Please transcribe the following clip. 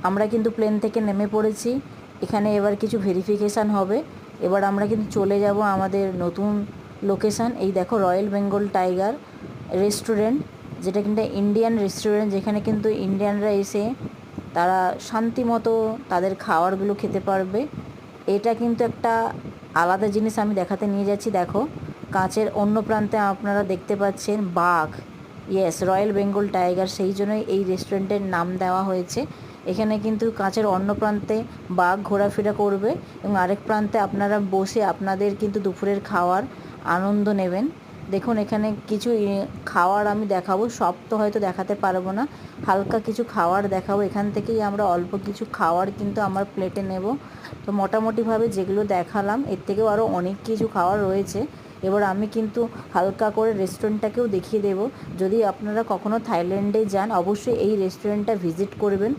আমরা কিন্তু প্লেন থেকে নেমে পড়েছি। এখানে এবার কিছু ভেরিফিকেশান হবে। এবার আমরা কিন্তু চলে যাব আমাদের নতুন লোকেশান। এই দেখো রয়্যাল বেঙ্গল টাইগার রেস্টুরেন্ট, যেটা কিন্তু ইন্ডিয়ান রেস্টুরেন্ট, যেখানে কিন্তু ইন্ডিয়ানরা এসে তারা শান্তি মতো তাদের খাবারগুলো খেতে পারবে। এটা কিন্তু একটা আলাদা জিনিস আমি দেখাতে নিয়ে যাচ্ছি। দেখো কাঁচের অন্য প্রান্তে আপনারা দেখতে পাচ্ছেন বাঘ। ইয়েস, রয়্যাল বেঙ্গল টাইগার, সেই জন্যই এই রেস্টুরেন্টের নাম দেওয়া হয়েছে। এখানে কিন্তু কাঁচের অন্য প্রান্তে বাঘ ঘোরাফেরা করবে এবং আরেক প্রান্তে আপনারা বসে আপনাদের কিন্তু দুপুরের খাওয়ার আনন্দ নেবেন। দেখুন এখানে কিছু খাওয়ার আমি দেখাবো, সব তো হয়তো দেখাতে পারবো না, হালকা কিছু খাওয়ার দেখাবো। এখান থেকেই আমরা অল্প কিছু খাওয়ার কিন্তু আমার প্লেটে নেব। তো মোটামুটিভাবে যেগুলো দেখালাম এর থেকেও আরও অনেক কিছু খাওয়ার রয়েছে। এবার আমি কিন্তু হালকা করে রেস্টুরেন্টটাকেও দেখিয়ে দেবো। যদি আপনারা কখনো থাইল্যান্ডে যান অবশ্যই এই রেস্টুরেন্টটা ভিজিট করবেন।